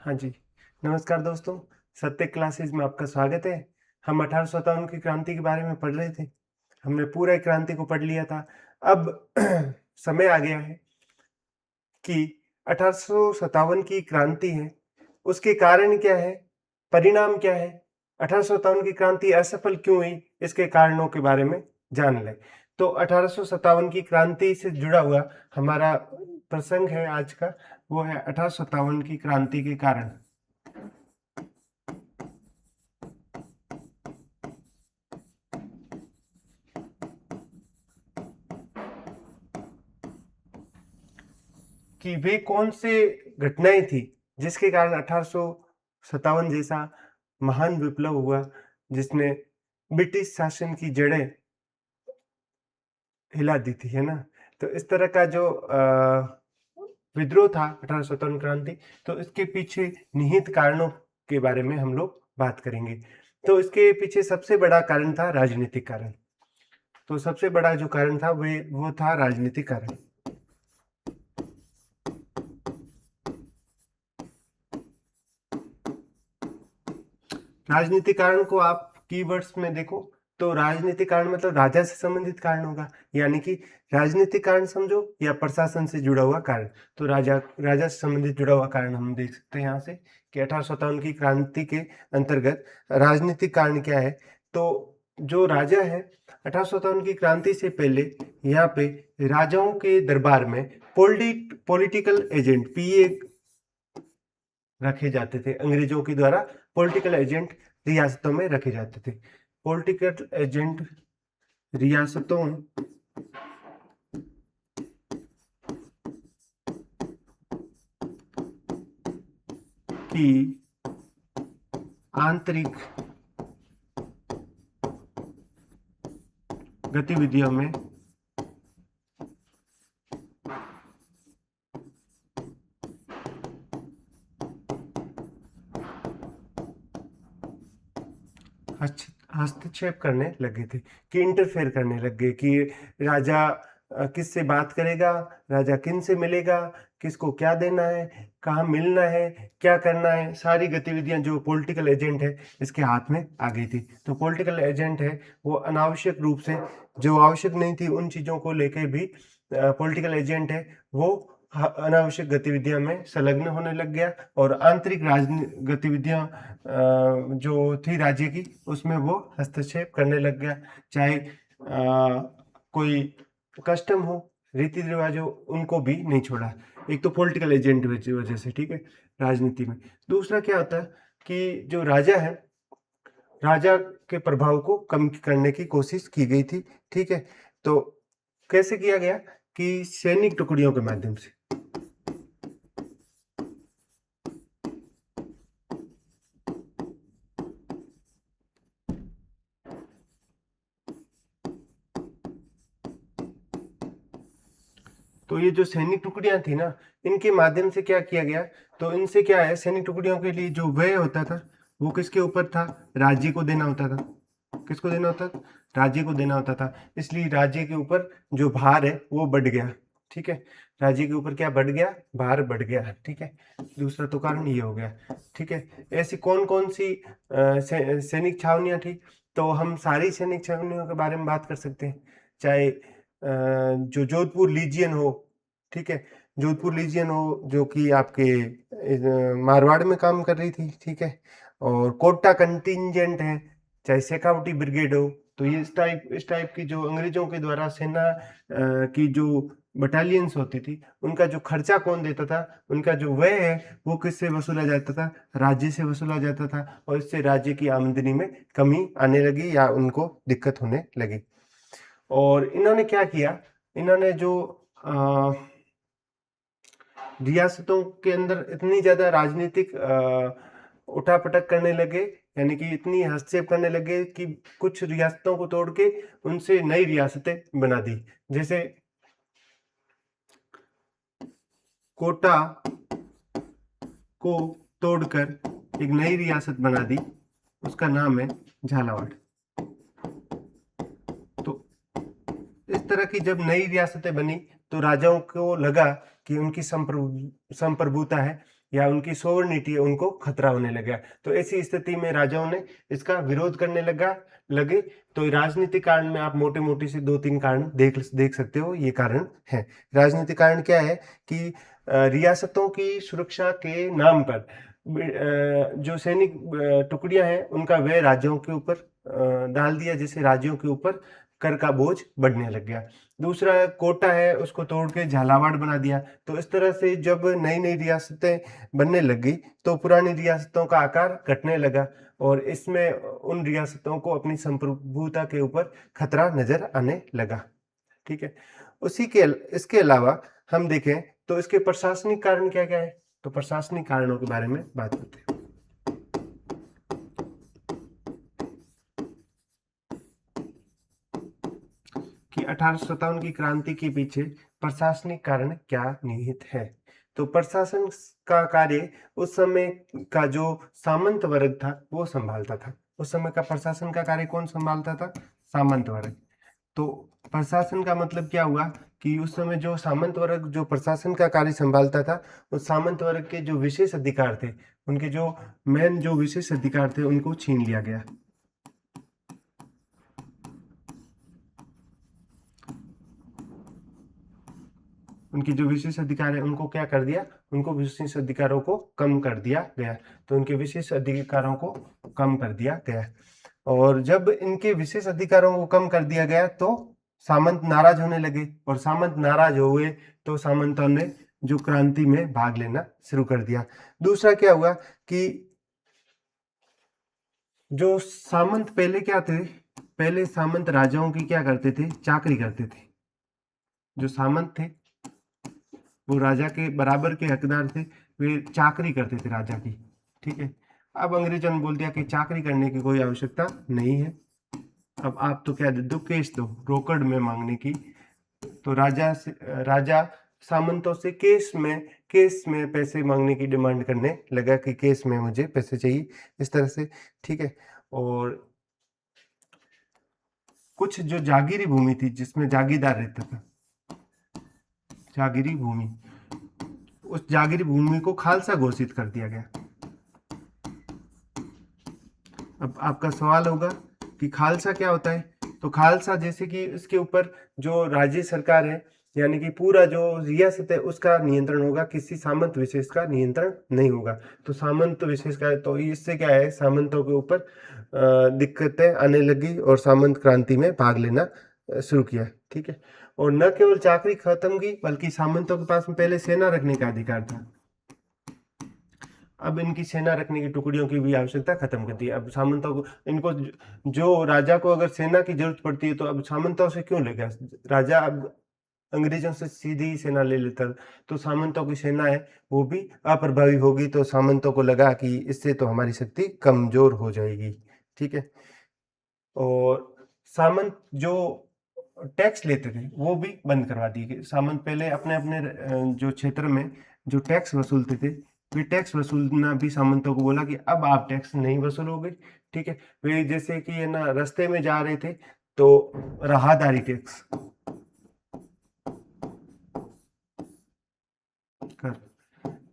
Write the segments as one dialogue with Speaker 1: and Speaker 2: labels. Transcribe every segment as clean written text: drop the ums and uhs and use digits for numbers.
Speaker 1: हाँ जी, नमस्कार दोस्तों, सत्य क्लासेस में आपका स्वागत है। हम 1857 की क्रांति के बारे में पढ़ रहे थे। हमने पूरा क्रांति को पढ़ लिया था। अब समय आ गया है कि 1857 की क्रांति है, उसके कारण क्या है, परिणाम क्या है, 1857 की क्रांति असफल क्यों हुई, इसके कारणों के बारे में जान लें। तो 1857 की क्रांति से जुड़ा हुआ हमारा प्रसंग है आज का, वो है 1857 की क्रांति के कारण। कि वे कौन से घटनाएं थी जिसके कारण 1857 जैसा महान विप्लव हुआ, जिसने ब्रिटिश शासन की जड़ें हिला दी थी, है ना। तो इस तरह का जो विद्रोह था 1857 क्रांति, तो इसके पीछे निहित कारणों के बारे में हम लोग बात करेंगे। तो इसके पीछे सबसे बड़ा कारण था राजनीतिक कारण। तो सबसे बड़ा जो कारण था वो था राजनीतिक कारण। राजनीतिक कारण को आप कीवर्ड्स में देखो तो राजनीतिक कारण मतलब राजा से संबंधित कारण होगा, यानी कि राजनीतिक कारण समझो या प्रशासन से जुड़ा हुआ कारण। तो राजा से संबंधित जुड़ा हुआ कारण हम देख सकते हैं यहाँ से कि 1857 की क्रांति के अंतर्गत राजनीतिक कारण क्या है। तो जो राजा है, 1857 की क्रांति से पहले यहाँ पे राजाओं के दरबार में पॉलिटिकल एजेंट पीए रखे जाते थे। अंग्रेजों के द्वारा पॉलिटिकल एजेंट रियासतों में रखे जाते थे। पॉलिटिकल एजेंट रियासतों की आंतरिक गतिविधियों में हस्तक्षेप करने लगे थे, कि इंटरफेयर करने लग गए कि राजा किससे बात करेगा, राजा किन से मिलेगा, किसको क्या देना है, कहाँ मिलना है, क्या करना है, सारी गतिविधियां जो पॉलिटिकल एजेंट है इसके हाथ में आ गई थी। तो पॉलिटिकल एजेंट है वो अनावश्यक रूप से, जो आवश्यक नहीं थी उन चीजों को लेकर भी पॉलिटिकल एजेंट है वो अनावश्यक गतिविधियों में संलग्न होने लग गया, और आंतरिक गतिविधियां जो थी राज्य की उसमें वो हस्तक्षेप करने लग गया। चाहे कोई कस्टम हो, रीति रिवाज हो, उनको भी नहीं छोड़ा। एक तो पॉलिटिकल एजेंट की वजह से, ठीक है, राजनीति में। दूसरा क्या होता है कि जो राजा है, राजा के प्रभाव को कम करने की कोशिश की गई थी, ठीक है। तो कैसे किया गया कि सैनिक टुकड़ियों के माध्यम से। तो ये जो सैनिक टुकड़ियां थी ना, इनके माध्यम से क्या किया गया, तो इनसे क्या है, सैनिक टुकड़ियों के लिए जो व्यय होता था वो किसके ऊपर था, राज्य को देना होता था। किसको देना होता था, राज्य को देना होता था। इसलिए राज्य के ऊपर जो भार है वो बढ़ गया, ठीक है। राज्य के ऊपर क्या बढ़ गया, भार बढ़ गया, ठीक है। दूसरा तो कारण ये हो गया, ठीक है। ऐसी कौन कौन सी सैनिक छावनियां थी, तो हम सारी सैनिक छावनियों के बारे में बात कर सकते हैं। चाहे जो जोधपुर लीजियन हो, ठीक है, जोधपुर लीजियन हो जो कि आपके मारवाड़ में काम कर रही थी, ठीक है। और कोटा कंटिंजेंट है, चाहे शेखावटी ब्रिगेड हो। तो ये इस टाइप की जो अंग्रेजों के द्वारा सेना की जो बटालियंस होती थी, उनका जो खर्चा कौन देता था, उनका जो व्यय है वो किससे वसूला जाता था, राज्य से वसूला जाता था। और इससे राज्य की आमदनी में कमी आने लगी या उनको दिक्कत होने लगी। और इन्होंने क्या किया, इन्होंने जो रियासतों के अंदर इतनी ज्यादा राजनीतिक उठापटक करने लगे, यानी कि इतनी हस्तक्षेप करने लगे कि कुछ रियासतों को तोड़ के उनसे नई रियासतें बना दी। जैसे कोटा को तोड़कर एक नई रियासत बना दी, उसका नाम है झालावाड़। तो इस तरह की जब नई रियासतें बनी तो राजाओं को लगा कि उनकी संप्रभुता है या उनकी सोवरेनिटी है उनको खतरा होने लगा। तो ऐसी स्थिति में राजाओं ने इसका विरोध करने लगे। तो राजनीतिक कारण में आप मोटे मोटे से 2-3 कारण देख सकते हो, ये कारण है। राजनीतिक कारण क्या है कि रियासतों की सुरक्षा के नाम पर जो सैनिक टुकड़ियां हैं उनका व्यय राज्यों के ऊपर डाल दिया, जिससे राज्यों के ऊपर कर का बोझ बढ़ने लग गया। दूसरा कोटा है उसको तोड़ के झालावाड़ बना दिया। तो इस तरह से जब नई नई रियासतें बनने लग गई तो पुरानी रियासतों का आकार घटने लगा, और इसमें उन रियासतों को अपनी संप्रभुता के ऊपर खतरा नजर आने लगा। ठीक है, इसके अलावा हम देखें तो इसके प्रशासनिक कारण क्या क्या है। तो प्रशासनिक कारणों के बारे में बात करते हैं कि 1857 की क्रांति के पीछे प्रशासनिक कारण क्या निहित है। तो प्रशासन का कार्य उस समय का जो सामंत वर्ग था वो संभालता था। उस समय का प्रशासन का कार्य कौन संभालता था? सामंत वर्ग। तो प्रशासन का मतलब क्या हुआ कि उस समय जो सामंत वर्ग जो प्रशासन का कार्य संभालता था, उस सामंत वर्ग के जो विशेष अधिकार थे, उनके जो मेन जो विशेष अधिकार थे उनको छीन लिया गया। उनके जो विशेष अधिकार है उनको क्या कर दिया? उनको विशेष अधिकारों को कम कर दिया गया। तो उनके विशेष अधिकारों को कम कर दिया गया, और जब इनके विशेष अधिकारों को कम कर दिया गया तो सामंत नाराज होने लगे, और सामंत नाराज हुए तो सामंतों ने जो क्रांति में भाग लेना शुरू कर दिया। दूसरा क्या हुआ कि जो सामंत पहले क्या थे, पहले सामंत राजाओं की क्या करते थे? चाकरी करते थे। जो सामंत थे वो राजा के बराबर के हकदार थे, वे चाकरी करते थे राजा की। ठीक है, अब अंग्रेजों ने बोल दिया कि चाकरी करने की कोई आवश्यकता नहीं है, अब आप तो क्या दे दो? केस दो, रोकड़ में मांगने की। तो राजा सामंतों से केस में पैसे मांगने की डिमांड करने लगा कि केस में मुझे पैसे चाहिए, इस तरह से। ठीक है, और कुछ जो जागीरी भूमि थी जिसमें जागीरदार रहता था, जागीरी भूमि, उस जागीरी भूमि को खालसा घोषित कर दिया गया। अब आपका सवाल होगा कि खालसा क्या होता है? तो खालसा जैसे कि इसके ऊपर जो राज्य सरकार है, यानी कि पूरा जो रियासत है उसका नियंत्रण होगा, किसी सामंत विशेष का नियंत्रण नहीं होगा। तो सामंत विशेष का, तो इससे क्या है, सामंतों के ऊपर दिक्कतें आने लगी और सामंत क्रांति में भाग लेना शुरू किया। ठीक है, और न केवल चाकरी खत्म की बल्कि सामंतों के पास में पहले सेना रखने का अधिकार था। अब इनकी सेना रखने की टुकड़ियों की भी आवश्यकता खत्म कर दी। अब सामंतों को, इनको जो राजा को अगर सेना की जरूरत पड़ती है तो अब सामंतों से क्यों लेगा? राजा अब अंग्रेजों से सीधी सेना ले लेता, तो सामंतों की सेना है वो भी अप्रभावी होगी। तो सामंतों को लगा कि इससे तो हमारी शक्ति कमजोर हो जाएगी। ठीक है, और सामंत जो टैक्स लेते थे वो भी बंद करवा दिए गए। सामंत पहले अपने अपने जो क्षेत्र में जो टैक्स वसूलते थे, वे टैक्स वसूलना भी सामंतों को बोला कि अब आप टैक्स नहीं वसूलोगे। ठीक है, वे जैसे कि है ना रास्ते में जा रहे थे तो राहदारी टैक्स कर,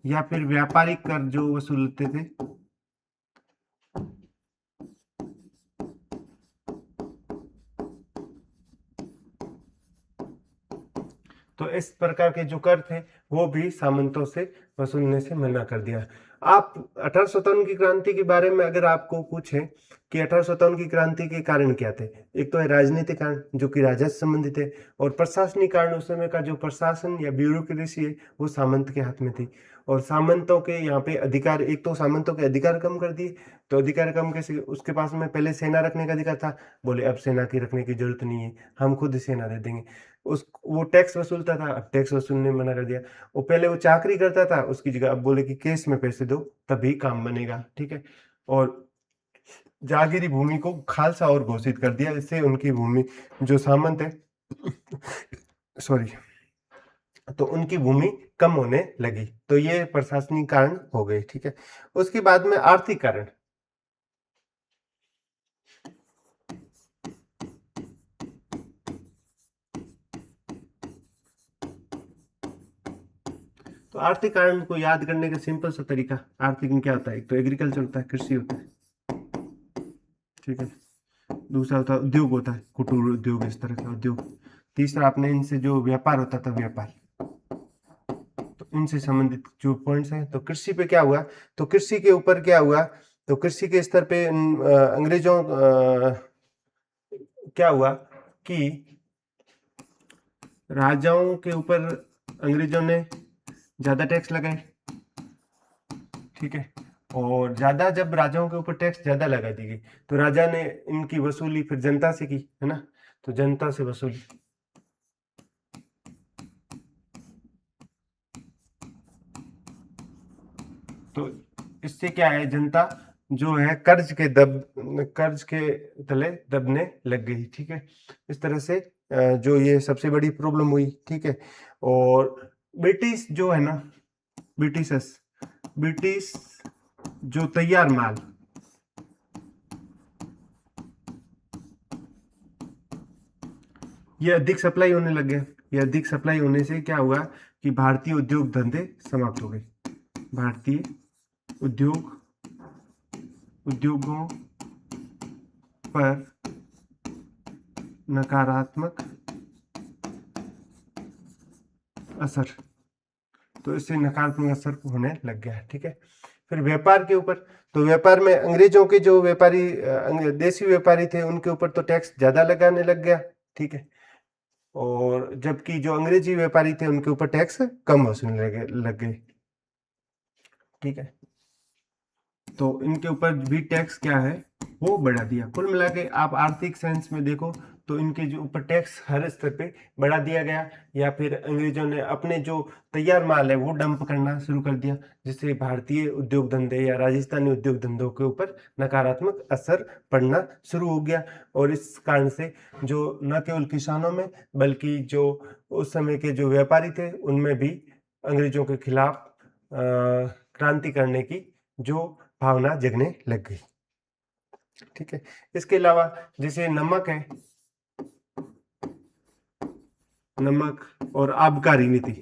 Speaker 1: या फिर व्यापारिक कर जो वसूलते थे, तो इस प्रकार के जो कर थे वो भी सामंतों से वसूलने से मना कर दिया। आप 1857 की क्रांति के बारे में अगर आपको पूछें कि 1857 की क्रांति के कारण क्या थे, एक तो है राजनीतिक कारण जो कि राजा से संबंधित है, और प्रशासनिक कारण उस समय का जो प्रशासन या ब्यूरोक्रेसी है वो सामंत के हाथ में थी। और सामंतों के यहाँ पे अधिकार, एक तो सामंतों के अधिकार कम कर दिए। तो अधिकार कम कैसे? उसके पास में पहले सेना रखने का अधिकार था, बोले अब सेना की रखने की जरूरत नहीं है, हम खुद सेना दे देंगे। उस वो टैक्स वसूलता था, अब टैक्स वसूलने में मना कर दिया। वो पहले वो चाकरी करता था, उसकी जगह अब बोले कि केस में पैसे दो तभी काम बनेगा। ठीक है, और जागीरी भूमि को खालसा और घोषित कर दिया, इससे उनकी भूमि जो सामंत है सॉरी, तो उनकी भूमि कम होने लगी। तो ये प्रशासनिक कारण हो गए। ठीक है, उसके बाद में आर्थिक कारण। तो आर्थिक कारण को याद करने का सिंपल सा तरीका, आर्थिक में क्या होता है, एक तो एग्रीकल्चर होता है, कृषि होता है, ठीक है, दूसरा होता है उद्योग, होता है कुटीर उद्योग, इस तरह का उद्योग, तीसरा आपने इनसे जो व्यापार होता था, व्यापार, तो इनसे संबंधित जो पॉइंट्स हैं। तो कृषि पे क्या हुआ, तो कृषि के ऊपर क्या हुआ, तो कृषि के स्तर पे अंग्रेजों क्या हुआ कि राजाओं के ऊपर अंग्रेजों ने ज्यादा टैक्स लगाए, ठीक है, और ज्यादा जब राजाओं के ऊपर टैक्स ज्यादा लगा दी गई तो राजा ने इनकी वसूली फिर जनता से की, है ना, तो जनता से वसूली, तो इससे क्या है, जनता जो है कर्ज के तले दबने लग गई, ठीक है, इस तरह से जो ये सबसे बड़ी प्रॉब्लम हुई, ठीक है। और ब्रिटिश जो है ना, ब्रिटिश जो तैयार माल, ये अधिक सप्लाई होने लग गया, ये अधिक सप्लाई होने से क्या हुआ कि भारतीय उद्योग धंधे समाप्त हो गए, भारतीय उद्योगों पर नकारात्मक असर, तो इससे नकारात्मक असर होने लग गया, ठीक है। फिर व्यापार के ऊपर, तो व्यापार में अंग्रेजों के जो व्यापारी देसी व्यापारी थे उनके ऊपर तो टैक्स ज्यादा लगाने लग गया, ठीक है, और जबकि जो अंग्रेजी व्यापारी थे उनके ऊपर टैक्स कम वसूलने लग गए, ठीक है, तो इनके ऊपर भी टैक्स क्या है वो बढ़ा दिया। कुल मिला के आप आर्थिक सेंस में देखो तो इनके जो ऊपर टैक्स हर स्तर पे बढ़ा दिया गया, या फिर अंग्रेजों ने अपने जो तैयार माल है वो डंप करना शुरू कर दिया, जिससे भारतीय उद्योग धंधे या राजस्थानी उद्योग धंधों के ऊपर नकारात्मक असर पड़ना शुरू हो गया। और इस कारण से जो न केवल किसानों में बल्कि जो उस समय के जो व्यापारी थे उनमें भी अंग्रेजों के खिलाफ क्रांति करने की जो भावना जगने लग गई, ठीक है। इसके अलावा जैसे नमक है, नमक और आबकारी नीति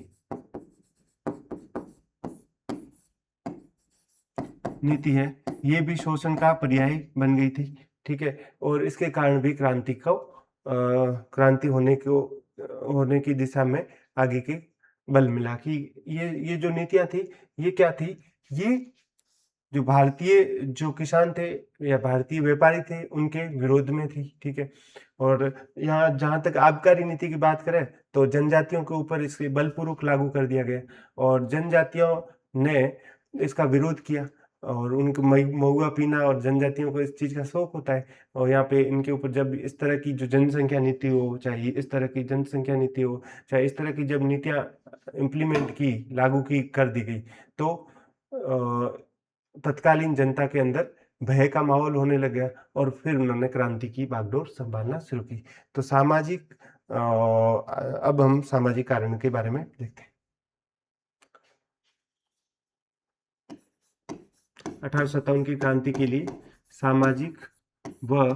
Speaker 1: है, ये भी शोषण का पर्याय बन गई थी, ठीक है, और इसके कारण भी क्रांति होने की दिशा में आगे के बल मिला कि ये जो नीतियां थी ये क्या थी, ये जो भारतीय जो किसान थे या भारतीय व्यापारी थे उनके विरोध में थी, ठीक है। और यहाँ जहां तक आबकारी नीति की बात करें तो जनजातियों के ऊपर इसे बलपूर्वक लागू कर दिया गया और जनजातियों ने इसका विरोध किया, और उनको महुआ पीना, और जनजातियों को इस चीज का शौक होता है, और यहाँ पे इनके ऊपर जब इस तरह की जो जनसंख्या नीति हो, चाहे इस तरह की जनसंख्या नीति हो, चाहे इस तरह की जब नीतियां इम्प्लीमेंट की, लागू की कर दी गई, तो तत्कालीन जनता के अंदर भय का माहौल होने लग गया और फिर उन्होंने क्रांति की बागडोर संभालना शुरू की। तो सामाजिक अब हम सामाजिक कारण के बारे में देखते हैं। 1857 की क्रांति के लिए सामाजिक व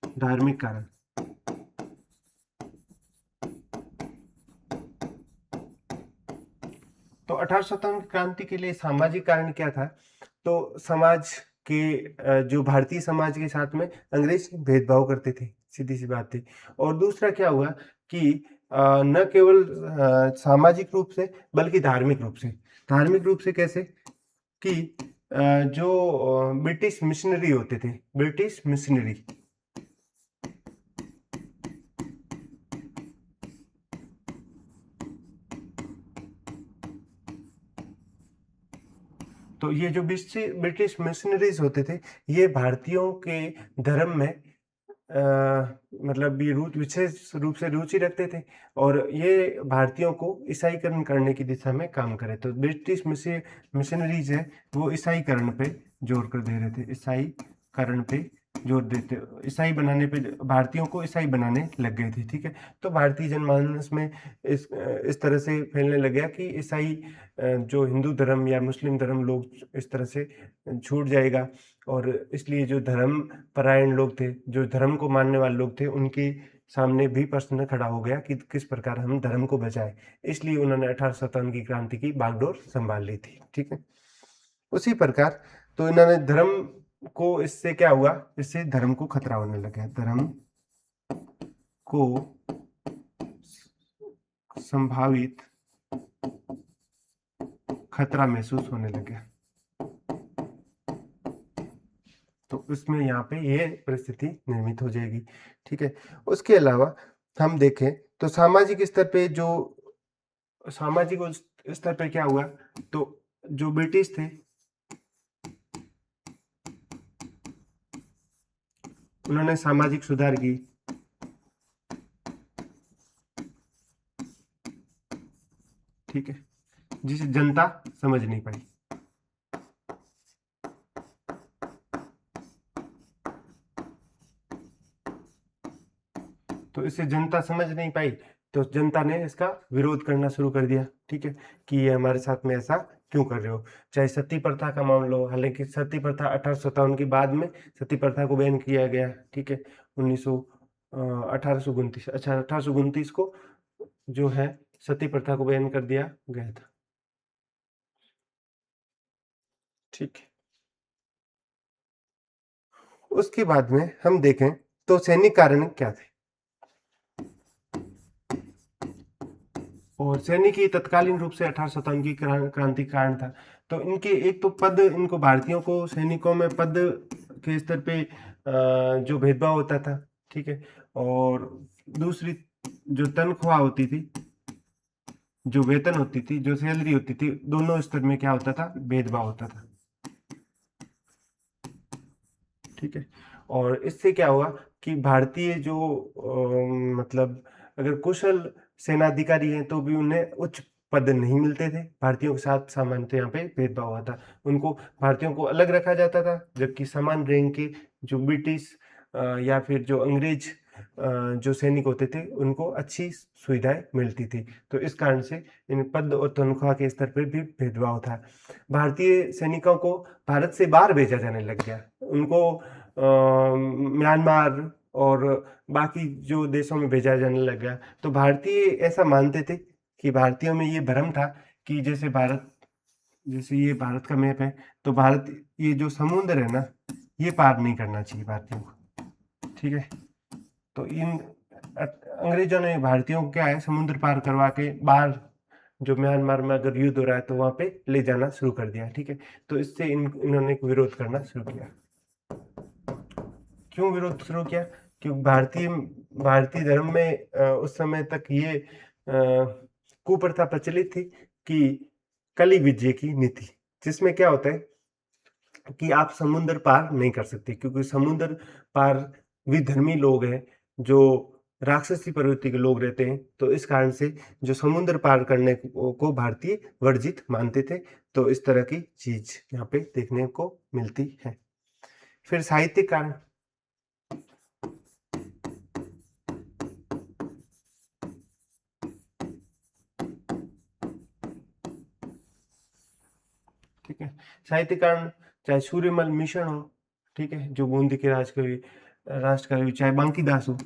Speaker 1: धार्मिक कारण। तो 1857 की क्रांति के लिए सामाजिक कारण क्या था, तो समाज के जो भारतीय समाज के साथ में अंग्रेज भेदभाव करते थे, सीधी सी बात थी। और दूसरा क्या हुआ कि न केवल सामाजिक रूप से बल्कि धार्मिक रूप से। धार्मिक रूप से कैसे कि जो ब्रिटिश मिशनरी होते थे, ब्रिटिश मिशनरी, तो ये जो ब्रिटिश मिशनरीज होते थे ये भारतीयों के धर्म में मतलब ये विशेष रूप से रुचि रखते थे और ये भारतीयों को ईसाईकरण करने की दिशा में काम करे। तो ब्रिटिश मिशनरीज है वो ईसाईकरण पे जोर कर दे रहे थे, ईसाईकरण पे जोर देते, ईसाई बनाने पे, भारतीयों को ईसाई बनाने लग गए थे, ठीक है। तो भारतीय जनमानस में इस तरह से फैलने लग गया कि ईसाई जो हिंदू धर्म या मुस्लिम धर्म लोग इस तरह से छूट जाएगा, और इसलिए जो धर्म परायण लोग थे, जो धर्म को मानने वाले लोग थे, उनकी सामने भी प्रश्न खड़ा हो गया कि किस प्रकार हम धर्म को बचाएं, इसलिए उन्होंने 1857 की क्रांति की बागडोर संभाल ली थी। ठीक है, उसी प्रकार तो इन्होंने धर्म को, इससे क्या हुआ, इससे धर्म को खतरा होने लगा, धर्म को संभावित खतरा महसूस होने लगा। तो उसमें यहाँ पे ये परिस्थिति निर्मित हो जाएगी। ठीक है, उसके अलावा हम देखें तो सामाजिक स्तर पे जो, सामाजिक स्तर पे क्या हुआ, तो जो ब्रिटिश थे उन्होंने सामाजिक सुधार की। ठीक है, जिसे जनता समझ नहीं पाई। तो इसे जनता समझ नहीं पाई, तो जनता ने इसका विरोध करना शुरू कर दिया। ठीक है, कि ये हमारे साथ में ऐसा क्यों कर रहे हो। चाहे सती प्रथा का मान लो, हालांकि सती प्रथा 1857 के बाद में सती प्रथा को बैन किया गया। ठीक है, 1829, अच्छा 1829 को जो है सती प्रथा को बैन कर दिया गया था। ठीक है, उसके बाद में हम देखें तो सैनिक कारण क्या थे, और सैनिक ही तत्कालीन रूप से 1857 की क्रांति कारण था। तो इनके एक तो पद, इनको भारतीयों को सैनिकों में पद के स्तर पे जो भेदभाव होता था। ठीक है, और दूसरी जो तनख्वाह होती थी, जो वेतन होती थी, जो सैलरी होती थी, दोनों स्तर में क्या होता था, भेदभाव होता था। ठीक है, और इससे क्या हुआ कि भारतीय जो मतलब अगर कुशल सेनाधिकारी हैं तो भी उन्हें उच्च पद नहीं मिलते थे। भारतीयों के साथ सामान्यतः यहाँ पे भेदभाव हुआ था, उनको भारतीयों को अलग रखा जाता था, जबकि समान रैंक के जो ब्रिटिश या फिर जो अंग्रेज जो सैनिक होते थे उनको अच्छी सुविधाएं मिलती थी। तो इस कारण से इन पद और तनख्वाह के स्तर पर भी भेदभाव था। भारतीय सैनिकों को भारत से बाहर भेजा जाने लग गया, उनको म्यांमार और बाकी जो देशों में भेजा जाने लग गया। तो भारतीय ऐसा मानते थे कि भारतीयों में ये भ्रम था कि जैसे भारत, जैसे ये भारत का मैप है, तो भारत, ये जो समुद्र है ना, ये पार नहीं करना चाहिए भारतीयों को। ठीक है, तो इन अंग्रेजों ने भारतीयों को क्या है, समुद्र पार करवा के बाहर, जो म्यांमार में अगर युद्ध हो रहा है तो वहां पे ले जाना शुरू कर दिया। ठीक है, तो इससे इन्होंने विरोध करना शुरू किया। क्यों विरोध शुरू किया, क्योंकि भारतीय भारतीय धर्म में उस समय तक ये कुप्रथा प्रचलित थी कि कली विजय की नीति, जिसमें क्या होता है कि आप समुद्र पार नहीं कर सकते, क्योंकि समुद्र पार विधर्मी लोग हैं, जो राक्षसी प्रवृत्ति के लोग रहते हैं। तो इस कारण से जो समुद्र पार करने को भारतीय वर्जित मानते थे। तो इस तरह की चीज यहाँ पे देखने को मिलती है। फिर साहित्यिक कारण, ठीक है, साहित्य कारण चाहे सूर्यमल मिशन हो, ठीक है, जो बूंदी के राजकवि राष्ट्रकवि, चाहे बांकीदास हो,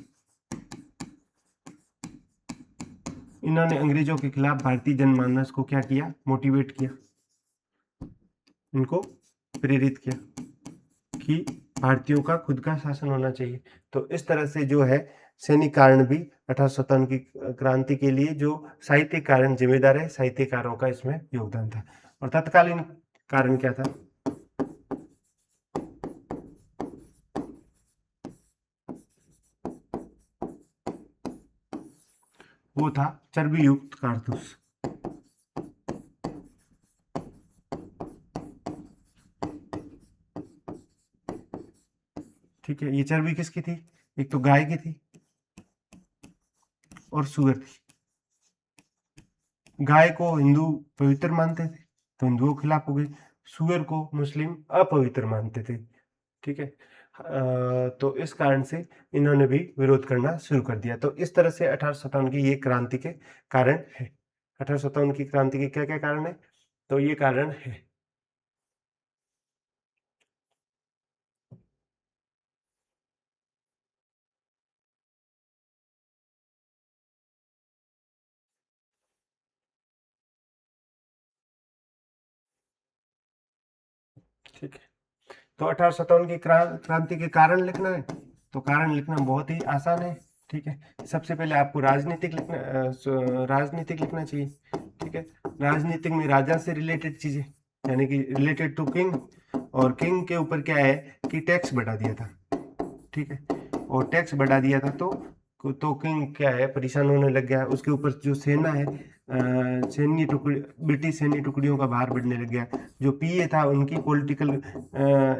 Speaker 1: इन्होंने अंग्रेजों के खिलाफ भारतीय जनमानस को क्या किया, मोटिवेट किया, इनको प्रेरित किया कि भारतीयों का खुद का शासन होना चाहिए। तो इस तरह से जो है सैनिक कारण भी 1857 की क्रांति के लिए जो साहित्यिक कारण जिम्मेदार है, साहित्यकारों का इसमें योगदान था। और तत्कालीन कारण क्या था, वो था चर्बी युक्त कारतूस। ठीक है, ये चर्बी किसकी थी, एक तो गाय की थी और सुअर थी। गाय को हिंदू पवित्र मानते थे तो हिंदुओं के खिलाफ हो गई, सुअर को मुस्लिम अपवित्र मानते थे। ठीक है, तो इस कारण से इन्होंने भी विरोध करना शुरू कर दिया। तो इस तरह से 1857 की ये क्रांति के कारण है। 1857 की क्रांति के क्या क्या कारण है, तो ये कारण है। ठीक है। तो 1857 की क्रांति के कारण लिखना है, तो कारण लिखना बहुत ही आसान है। ठीक है, सबसे पहले आपको राजनीतिक लिखना चाहिए। ठीक है, राजनीतिक में राजा से रिलेटेड चीजें, यानी कि रिलेटेड टू किंग, और किंग के ऊपर क्या है कि टैक्स बढ़ा दिया था। ठीक है, और टैक्स बढ़ा दिया था तो किंग क्या है परेशान होने लग गया। उसके ऊपर जो सेना है, सैन्य टुकड़ी, ब्रिटिश सैन्य टुकड़ियों का भार बढ़ने लग गया। जो पीए था, उनकी पॉलिटिकल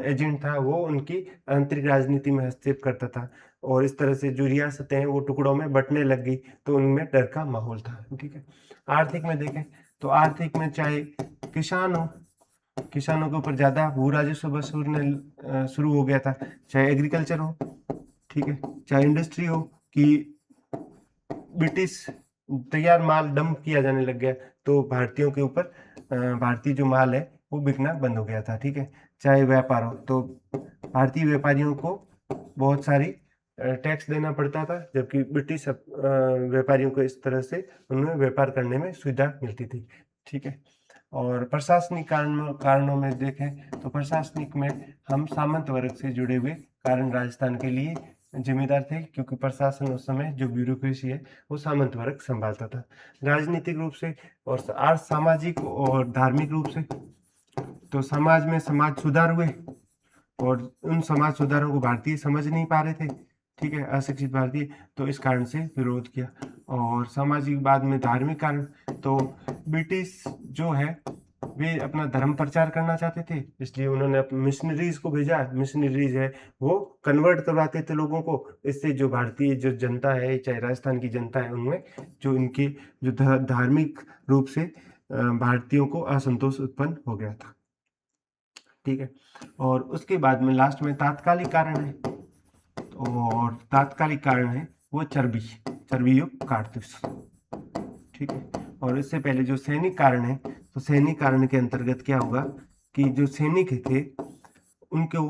Speaker 1: एजेंट था, वो उनकी आंतरिक राजनीति में हस्तक्षेप करता था, और इस तरह से जो रियासतें हैं वो टुकड़ों में बंटने लग गई, तो उनमें डर का माहौल था। ठीक है, आर्थिक में देखें तो आर्थिक में चाहे किसान हो, किसानों के ऊपर ज्यादा भू राजस्व वसूलने शुरू हो गया था, चाहे एग्रीकल्चर हो, ठीक है, चाहे इंडस्ट्री हो, कि ब्रिटिश तैयार माल डंप किया जाने लग गया, तो भारतीयों के ऊपर भारतीय जो माल है वो बिकना बंद हो गया था। ठीक है, चाहे व्यापार हो, तो भारतीय व्यापारियों को बहुत सारी टैक्स देना पड़ता था, जबकि ब्रिटिश व्यापारियों को इस तरह से उनमें व्यापार करने में सुविधा मिलती थी। ठीक है, और प्रशासनिक कारणों में देखें तो प्रशासनिक में हम सामंत वर्ग से जुड़े हुए कारण राजस्थान के लिए जिम्मेदार थे, क्योंकि प्रशासन उस समय जो ब्यूरोक्रेसी है वो सामंत वर्ग संभालता था। राजनीतिक रूप से और सामाजिक और धार्मिक रूप से, तो समाज में समाज सुधार हुए, और उन समाज सुधारों को भारतीय समझ नहीं पा रहे थे। ठीक है, अशिक्षित भारतीय, तो इस कारण से विरोध किया। और सामाजिक, बाद में धार्मिक कारण, तो ब्रिटिश जो है वे अपना धर्म प्रचार करना चाहते थे, इसलिए उन्होंने मिशनरीज को भेजा। मिशनरीज है वो कन्वर्ट करवाते थे लोगों को, इससे जो भारतीय जो जनता है, चाहे राजस्थान की जनता है, उनमें जो इनके जो धार्मिक रूप से भारतीयों को असंतोष उत्पन्न हो गया था। ठीक है, और उसके बाद में लास्ट में तात्कालिक कारण है, और तात्कालिक कारण है वो चर्बी युक्त कारतूस। ठीक है, और इससे पहले जो सैनिक कारण है, तो सैनिक कारण के अंतर्गत क्या होगा कि जो सैनिक थे उनको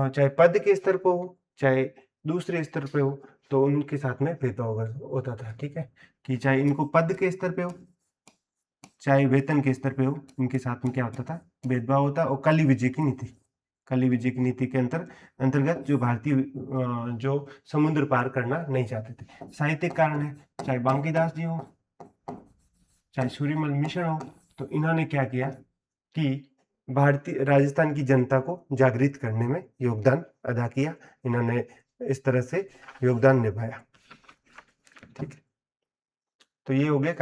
Speaker 1: चाहे पद के स्तर पर हो, चाहे दूसरे स्तर पे हो, तो उनके साथ में भेदभाव होता था। ठीक है, कि चाहे इनको पद के स्तर पे हो, चाहे वेतन के स्तर पे हो, इनके साथ में क्या होता था, भेदभाव होता। और कली विजय की नीति के अंतर्गत जो भारतीय जो समुद्र पार करना नहीं चाहते थे। साहित्यिक कारण है, चाहे बांकीदास जी हो, चाहे सूर्यमल मिशन हो, तो इन्होंने क्या किया कि भारतीय राजस्थान की जनता को जागृत करने में योगदान अदा किया। इन्होंने इस तरह से योगदान निभाया। ठीक है, तो ये हो गया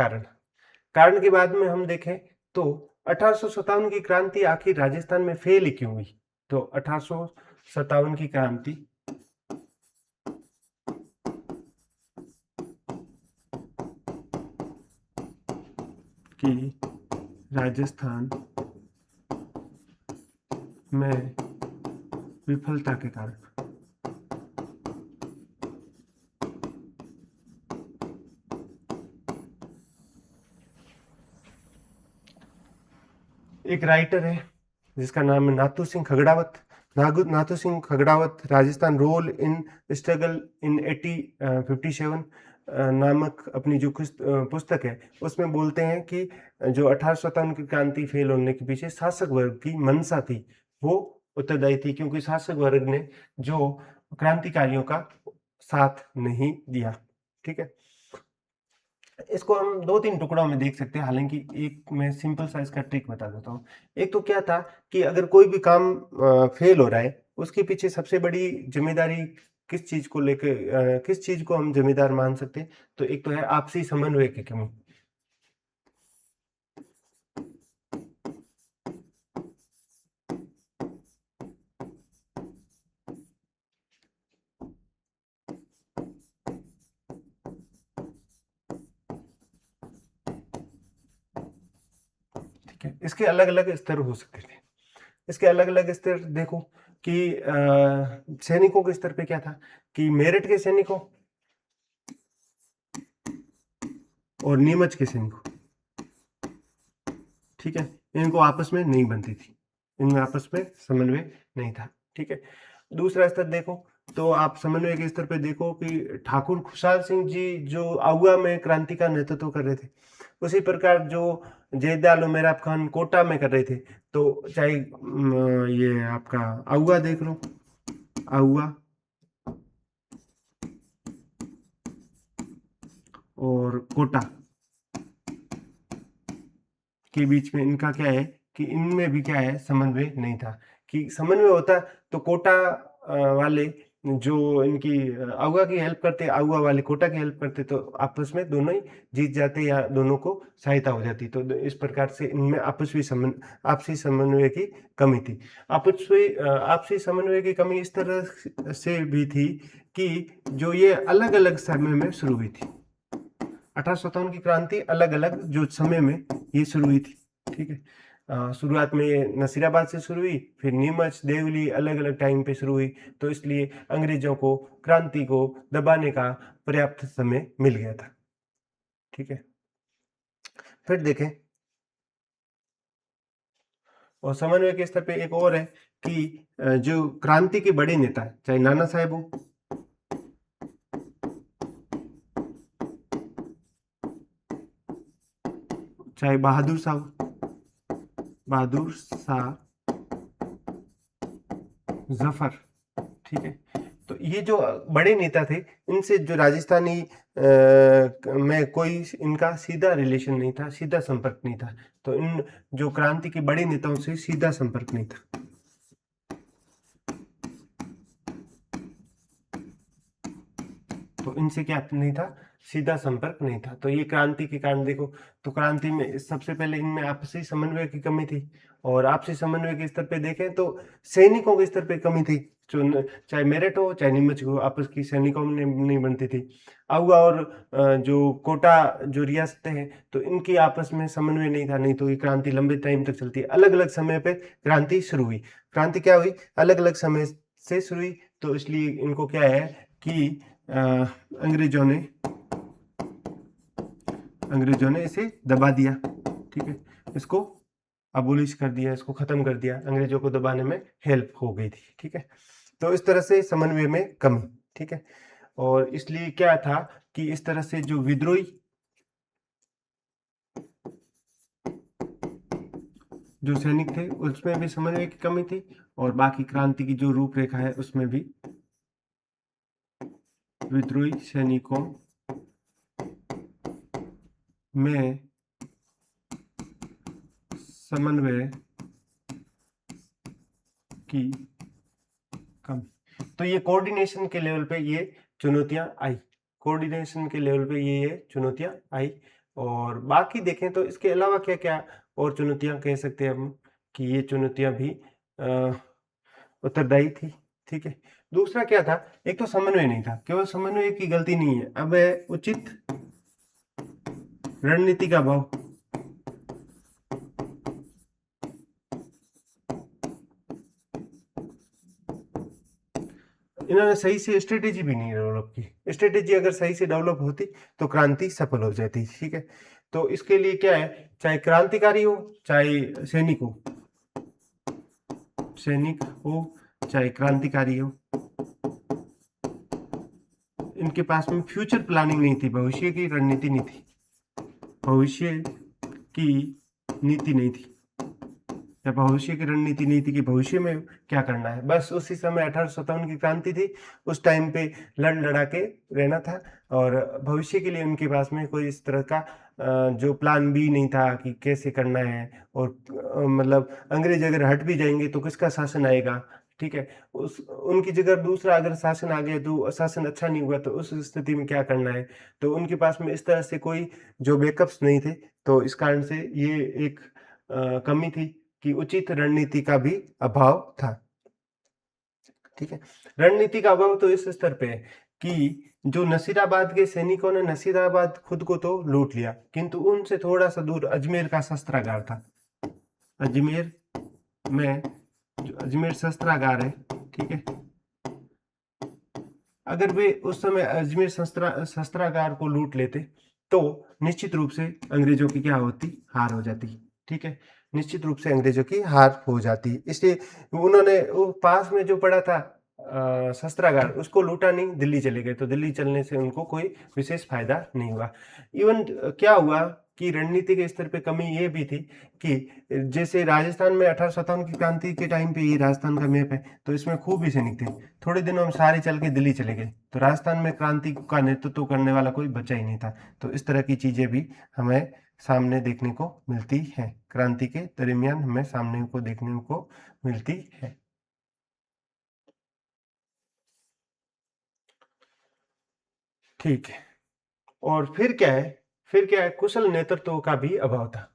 Speaker 1: कारण के बाद में हम देखें तो 1857 की क्रांति आखिर राजस्थान में फेल क्यों हुई। तो 1857 की क्रांति की राजस्थान में विफलता के कारण, एक राइटर है जिसका नाम है Nathu Singh Khagrawat, Rajasthan role in struggle in 1857 नामक अपनी जो पुस्तक है, उसमें बोलते हैं कि जो 1857 की क्रांति फेल होने के पीछे शासक वर्ग की मंशा थी, वो उत्तरदायी थी, क्योंकि शासक वर्ग ने जो क्रांतिकारियों का साथ नहीं दिया। ठीक है, इसको हम 2-3 टुकड़ों में देख सकते हैं, हालांकि एक मैं सिंपल सा इसका ट्रिक बता देता हूँ। एक तो क्या था कि अगर कोई भी काम फेल हो रहा है, उसके पीछे सबसे बड़ी जिम्मेदारी किस चीज को लेकर, किस चीज को हम जिम्मेदार मान सकते हैं, तो एक तो है आपसी समन्वय की कमी। ठीक है, इसके अलग अलग स्तर हो सकते थे। इसके अलग अलग स्तर देखो कि सैनिकों के स्तर पे क्या था कि मेरठ के सैनिकों और नीमच के सैनिकों, ठीक है, इनको आपस में नहीं बनती थी, इनमें आपस में समन्वय नहीं था। ठीक है, दूसरा स्तर देखो तो आप समन्वय के स्तर पे देखो कि ठाकुर खुशहाल सिंह जी जो आउआ में क्रांति का नेतृत्व कर रहे थे, उसी प्रकार जो जयदयाल उमेराव खान कोटा में कर रहे थे। तो चाहे ये आपका आउआ देख लो, आउआ और कोटा के बीच में इनका क्या है कि इनमें भी क्या है, समन्वय नहीं था। कि समन्वय होता तो कोटा वाले जो इनकी आउआ की हेल्प करते, आउआ वाले कोटा की हेल्प करते, तो आपस में दोनों ही जीत जाते या दोनों को सहायता हो जाती। तो इस प्रकार से इनमें आपसी समन्वय की कमी थी। आपसी समन्वय की कमी इस तरह से भी थी कि जो ये अलग अलग समय में शुरू हुई थी। 1857 की क्रांति अलग अलग जो समय में ये शुरू हुई थी, ठीक है। शुरुआत में ये नसीराबाद से शुरू हुई, फिर नीमच, देवली अलग अलग टाइम पे शुरू हुई। तो इसलिए अंग्रेजों को क्रांति को दबाने का पर्याप्त समय मिल गया था, ठीक है। फिर देखें, और समन्वय के स्तर पे एक और है कि जो क्रांति के बड़े नेता, चाहे नाना साहेब हो, चाहे बहादुर शाह जफर, ठीक है। तो ये जो बड़े नेता थे, इनसे जो राजस्थानी में कोई इनका सीधा रिलेशन नहीं था, सीधा संपर्क नहीं था। तो इन जो क्रांति के बड़े नेताओं से सीधा संपर्क नहीं था। तो इनसे क्या नहीं था, सीधा संपर्क नहीं था। तो ये क्रांति के कारण देखो, तो क्रांति में सबसे पहले इनमें आपसी समन्वय की कमी थी। और आपसी समन्वय के स्तर पे देखें तो सैनिकों के स्तर पे कमी थी। जो चाहे मेरठ हो चाहे नीमच हो, आपस की सैनिकों में नहीं बनती थी। आउगा और जो कोटा जो रियासतें हैं, तो इनकी आपस में समन्वय नहीं था, नहीं तो ये क्रांति लंबे टाइम तक चलती है। अलग अलग समय पे क्रांति शुरू हुई। क्रांति क्या हुई, अलग अलग समय से शुरू हुई। तो इसलिए इनको क्या है कि अंग्रेजों ने इसे दबा दिया, ठीक है। इसको अबोलिश कर दिया, इसको खत्म कर दिया, अंग्रेजों को दबाने में हेल्प हो गई थी, ठीक है। तो इस तरह से समन्वय में कमी, ठीक है। और इसलिए क्या था कि इस तरह से जो विद्रोही जो सैनिक थे उसमें भी समन्वय की कमी थी, और बाकी क्रांति की जो रूपरेखा है उसमें भी विद्रोही सैनिकों में समन्वय की कमी। तो ये कोऑर्डिनेशन के लेवल पे ये चुनौतियां आई, कोऑर्डिनेशन के लेवल पे ये चुनौतियां आई। और बाकी देखें तो इसके अलावा क्या क्या और चुनौतियां कह सकते हैं हम कि ये चुनौतियां भी उत्तरदायी थी, ठीक है। दूसरा क्या था, एक तो समन्वय नहीं था, केवल समन्वय की गलती नहीं है, अब है उचित रणनीति का अभाव। इन्होंने सही से स्ट्रेटेजी भी नहीं डेवलप की। स्ट्रेटेजी अगर सही से डेवलप होती तो क्रांति सफल हो जाती, ठीक है। तो इसके लिए क्या है, चाहे क्रांतिकारी हो चाहे सैनिक हो चाहे क्रांतिकारी हो, इनके पास में फ्यूचर प्लानिंग नहीं थी, भविष्य की रणनीति नहीं थी, भविष्य की नीति नहीं थी, या भविष्य की रणनीति नहीं थी कि भविष्य में क्या करना है। बस उसी समय 1857 की क्रांति थी, उस टाइम पे लड़ लड़ा के रहना था, और भविष्य के लिए उनके पास में कोई इस तरह का जो प्लान भी नहीं था कि कैसे करना है। और मतलब अंग्रेज अगर हट भी जाएंगे तो किसका शासन आएगा, ठीक है। उनकी जगह दूसरा अगर शासन आ गया तो शासन अच्छा नहीं हुआ, तो उस स्थिति में क्या करना है। तो उनके पास में इस तरह से कोई जो बैकअप्स नहीं थे। तो इस कारण से ये एक कमी थी कि उचित रणनीति का भी अभाव था, ठीक है। रणनीति का अभाव तो इस स्तर पे है कि जो नसीराबाद के सैनिकों ने नसीराबाद खुद को तो लूट लिया, किंतु उनसे थोड़ा सा दूर अजमेर का शस्त्रागार था। अजमेर में जो अजमेर शस्त्रागार है, ठीक है, अगर वे उस समय अजमेर शस्त्रागार को लूट लेते तो निश्चित रूप से अंग्रेजों की क्या होती, हार हो जाती, ठीक है। निश्चित रूप से अंग्रेजों की हार हो जाती। इसलिए उन्होंने वो पास में जो पड़ा था शस्त्रागार उसको लूटा नहीं, दिल्ली चले गए। तो दिल्ली चलने से उनको कोई विशेष फायदा नहीं हुआ। इवन क्या हुआ कि रणनीति के स्तर पे कमी ये भी थी कि जैसे राजस्थान में 1857 की क्रांति के टाइम पे, ये राजस्थान का मैप है, तो इसमें खूब ही सैनिक थे। थोड़े दिनों में सारे चल के दिल्ली चले गए, तो राजस्थान में क्रांति का नेतृत्व करने वाला कोई बचा ही नहीं था। तो इस तरह की चीजें भी हमें सामने देखने को मिलती है, क्रांति के दरमियान हमें सामने को देखने को मिलती है। ठीक है। और फिर क्या है, कुशल नेतृत्व का भी अभाव था।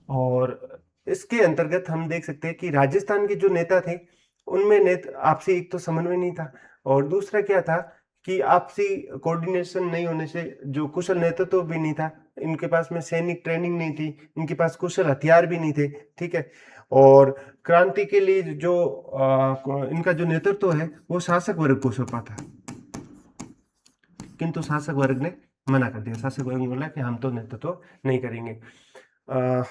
Speaker 1: और इसके अंतर्गत हम देख सकते हैं कि राजस्थान के जो नेता थे उनमें आपसी एक तो समन्वय नहीं था, और दूसरा क्या था कि आपसी कोऑर्डिनेशन नहीं होने से जो कुशल नेतृत्व भी नहीं था, इनके पास में सैनिक ट्रेनिंग नहीं थी, इनके पास कुशल हथियार भी नहीं थे। ठीक है। और क्रांति के लिए जो इनका जो नेतृत्व है वो शासक वर्ग को सौंपा था, किंतु शासक वर्ग ने मना कर दिया। शासक वर्ग ने बोला कि हम तो नेतृत्व नहीं करेंगे।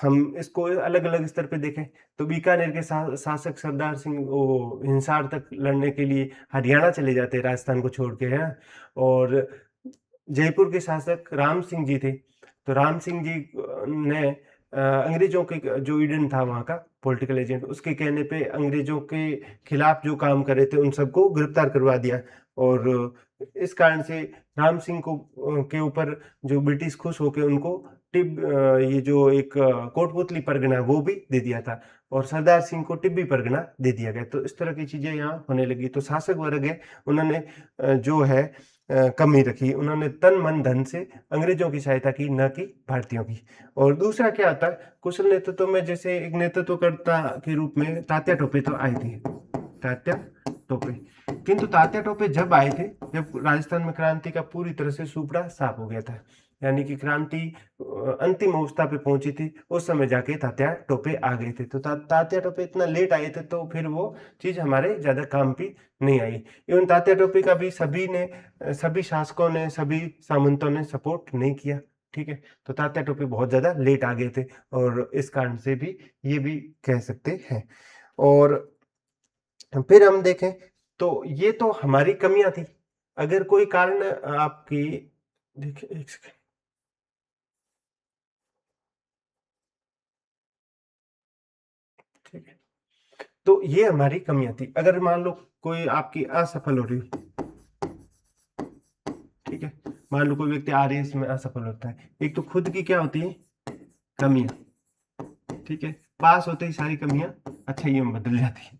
Speaker 1: हम इसको अलग अलग स्तर पे देखें तो बीकानेर के शासक सरदार सिंह वो हिसार तक लड़ने के लिए हरियाणा चले जाते हैं, राजस्थान को छोड़ के, हैं। और जयपुर के शासक राम सिंह जी थे, तो राम सिंह जी ने अंग्रेजों के जो ईडन था वहाँ का पॉलिटिकल एजेंट, उसके कहने पे अंग्रेजों के खिलाफ जो काम कर रहे थे उन सबको गिरफ्तार करवा दिया। और इस कारण से राम सिंह को के ऊपर जो ब्रिटिश खुश होकर उनको ये जो एक कोटपुतली परगना वो भी दे दिया था, और सरदार सिंह को टिब्बी परगना दे दिया गया। तो इस तरह की चीजें यहाँ होने लगी। तो शासक वर्ग है उन्होंने जो है कमी रखी, उन्होंने तन मन धन से अंग्रेजों की सहायता की, न कि भारतीयों की। और दूसरा क्या आता है कुशल नेतृत्व में, जैसे एक नेतृत्वकर्ता के रूप में तात्या टोपे तो आए थे, तात्या टोपे। किंतु तात्या टोपे जब आए थे जब राजस्थान में क्रांति का पूरी तरह से सुपड़ा साफ हो गया था, यानी कि क्रांति अंतिम अवस्था पे पहुंची थी, उस समय जाके तात्या टोपे आ गए थे। तो तात्या टोपे इतना लेट आए थे तो फिर वो चीज हमारे ज्यादा काम भी नहीं आई। इवन तात्या टोपे का भी सभी शासकों ने, सभी सामंतों ने सपोर्ट नहीं किया। ठीक है। तो तात्या टोपे बहुत ज्यादा लेट आ गए थे, और इस कारण से भी ये भी कह सकते हैं। और फिर हम देखें तो ये तो हमारी कमियां थी। अगर कोई कारण आपकी, देखिए एक सेकंड, ठीक है। तो ये हमारी कमियां थी। अगर मान लो कोई आपकी असफल हो रही, ठीक है, मान लो कोई व्यक्ति आरएएस में असफल होता है, एक तो खुद की क्या होती है कमियां, ठीक है, पास होते ही सारी कमियां अच्छाइयों में बदल जाती है।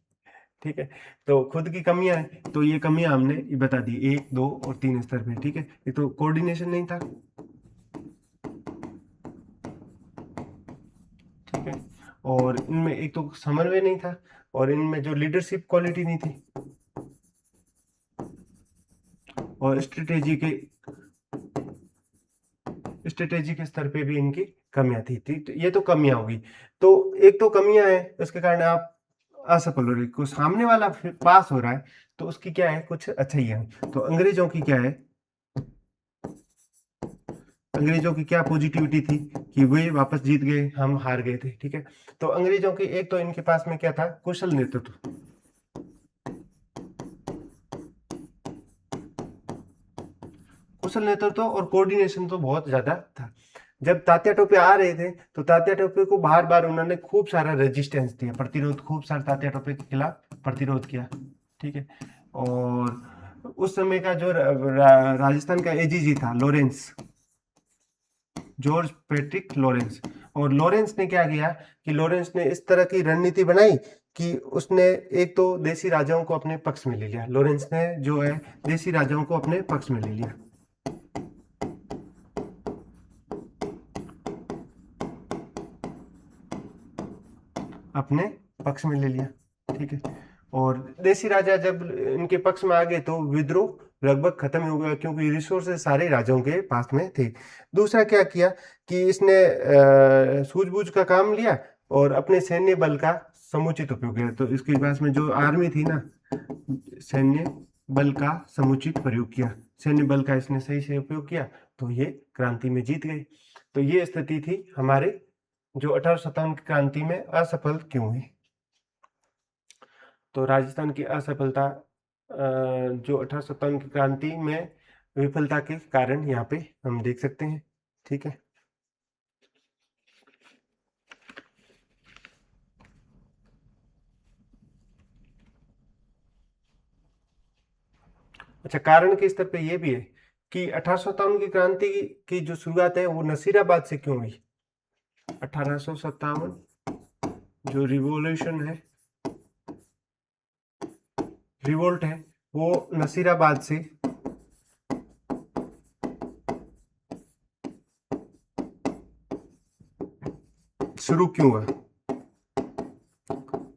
Speaker 1: ठीक है। तो खुद की कमियां है, तो ये कमियां हमने ये बता दी 1, 2 और 3 स्तर पे। ठीक है। ये तो कोऑर्डिनेशन नहीं था, ठीक है, और इनमें एक तो समन्वय नहीं था, और इनमें जो लीडरशिप क्वालिटी नहीं थी, और स्ट्रेटेजी के स्तर पे भी इनकी कमियां थी। तो ये तो कमियां होगी। तो एक तो कमियां है, उसके कारण आप असफल हो रहे, को सामने वाला फिर पास हो रहा है, तो उसकी क्या है कुछ अच्छा ही है। तो अंग्रेजों की क्या है, अंग्रेजों की क्या पॉजिटिविटी थी कि वे वापस जीत गए, हम हार गए थे। ठीक है। तो अंग्रेजों की एक तो इनके पास में क्या था, कुशल नेतृत्व, कुशल नेतृत्व और कोऑर्डिनेशन तो बहुत ज्यादा था। जब तात्या टोपे आ रहे थे तो तात्या टोपे को बार बार उन्होंने खूब सारा रेजिस्टेंस दिया, प्रतिरोध, खूब सारा तात्या टोपे के खिलाफ प्रतिरोध किया। ठीक है। और उस समय का जो राजस्थान का एजीजी था लॉरेंस, जॉर्ज पैट्रिक लॉरेंस, और लॉरेंस ने क्या किया कि लॉरेंस ने इस तरह की रणनीति बनाई कि उसने एक तो देसी राजाओं को अपने पक्ष में ले लिया। लॉरेंस ने जो है देसी राजाओं को अपने पक्ष में ले लिया, अपने पक्ष में ले लिया। ठीक है। और देसी राजा जब इनके पक्ष में आ गए तो विद्रोह लगभग खत्म हो गया, क्योंकि रिसोर्सेज सारे राजाओं के पास में थे। दूसरा क्या किया कि इसने सूझबूझ का काम लिया और अपने सैन्य बल का समुचित उपयोग किया। तो इसके पास में जो आर्मी थी ना, सैन्य बल का समुचित प्रयोग किया, सैन्य बल का इसने सही से उपयोग किया, तो ये क्रांति में जीत गए। तो ये स्थिति थी हमारे जो 1857 की क्रांति में असफल क्यों हुई। तो राजस्थान की असफलता जो 1857 की क्रांति में विफलता के कारण यहाँ पे हम देख सकते हैं। ठीक है, अच्छा, कारण के स्तर पे ये भी है कि 1857 की क्रांति की जो शुरुआत है वो नसीराबाद से क्यों हुई। 1857 जो रिवॉल्यूशन है, रिवोल्ट है, वो नसीराबाद से शुरू क्यों हुआ।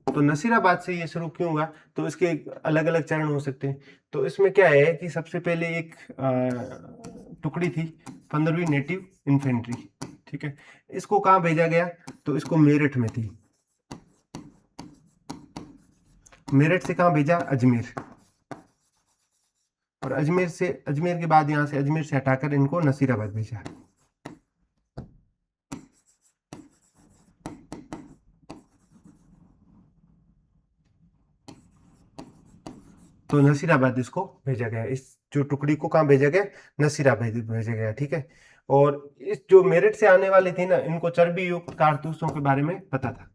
Speaker 1: तो नसीराबाद से ये शुरू क्यों हुआ, तो इसके अलग अलग चरण हो सकते हैं। तो इसमें क्या है कि सबसे पहले एक टुकड़ी थी 15वीं नेटिव इन्फेंट्री। ठीक है, इसको कहाँ भेजा गया, तो इसको मेरठ में थी, मेरठ से कहाँ भेजा, अजमेर, और अजमेर के बाद यहाँ से अजमेर से हटाकर इनको नसीराबाद भेजा। तो नसीराबाद इसको भेजा गया, इस जो टुकड़ी को कहाँ भेजा गया, नसीराबाद भेजा गया। ठीक है, और इस जो मेरठ से आने वाले थे ना, इनको चर्बी युक्त कारतूसों के बारे में पता था।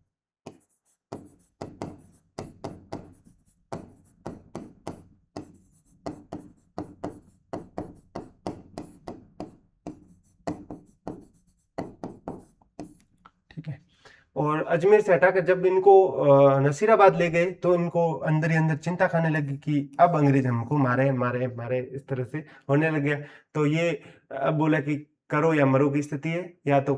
Speaker 1: ठीक है, और अजमेर से हटाकर जब इनको नसीराबाद ले गए तो इनको अंदर ही अंदर चिंता खाने लगी कि अब अंग्रेज हमको मारे मारे मारे, इस तरह से होने लग गया। तो ये अब बोला कि करो या मरो की स्थिति है, या तो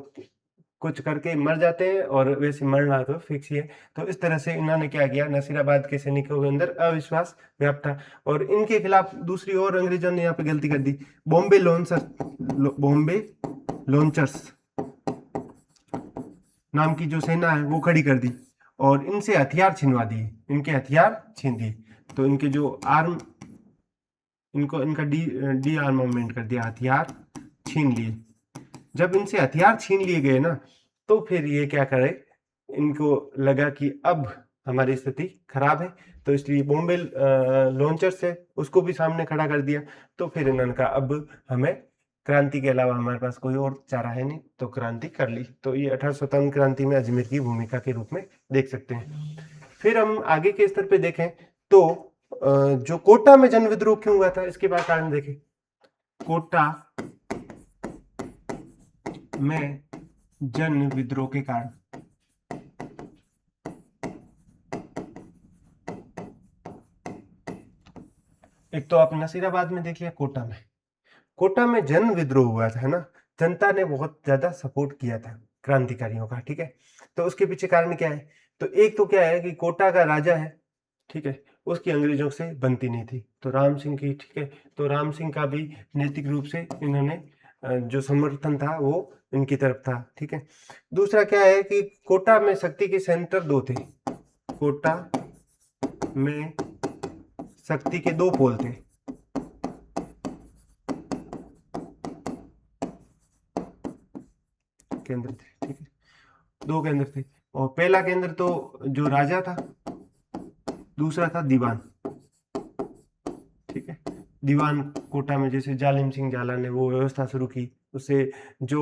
Speaker 1: कुछ करके मर जाते हैं और वैसे मरना तो फिक्स ही है। तो इस तरह से इन्होंने क्या किया, नसीराबाद के सैनिकों के अंदर अविश्वास व्याप्त था, और इनके खिलाफ दूसरी ओर अंग्रेजों ने यहाँ पे गलती कर दी। बॉम्बे लॉन्चर्स नाम की जो सेना है वो खड़ी कर दी, और इनसे हथियार छिनवा दिए, इनके हथियार छीन दिए। तो इनके जो आर्म, इनको इनका डी आर्मामेंट कर दिया, हथियार छीन लिए। जब इनसे हथियार छीन लिए गए ना, तो फिर ये क्या करे, इनको लगा कि अब हमारी स्थिति खराब है, तो इसलिए बॉम्बे लॉन्चर से उसको भी सामने खड़ा कर दिया। तो फिर इन्होंने कहा अब हमें क्रांति के अलावा हमारे पास कोई और चारा है नहीं, तो क्रांति कर ली। तो ये 1857 क्रांति में अजमेर की भूमिका के रूप में देख सकते हैं। फिर हम आगे के स्तर पे देखें तो जो कोटा में जन विद्रोह क्यों हुआ था, इसके बाद कारण देखें। कोटा में जन विद्रोह के कारण, एक तो आप नसीराबाद में देखिए, कोटा में जन विद्रोह हुआ था, है ना। जनता ने बहुत ज्यादा सपोर्ट किया था क्रांतिकारियों का। ठीक है, तो उसके पीछे कारण क्या है, तो एक तो क्या है कि कोटा का राजा है, ठीक है, उसकी अंग्रेजों से बनती नहीं थी, तो राम सिंह की, ठीक है, तो राम सिंह का भी नैतिक रूप से इन्होंने जो समर्थन था वो इनकी तरफ था। ठीक है, दूसरा क्या है कि कोटा में शक्ति के सेंटर दो थे, कोटा में शक्ति के दो पोल थे। केंद्र थे, ठीक है, दो केंद्र थे, और पहला केंद्र तो जो राजा था, दूसरा था दीवान। ठीक है, दीवान कोटा में जैसे जालिम सिंह झाला ने वो व्यवस्था शुरू की, उससे जो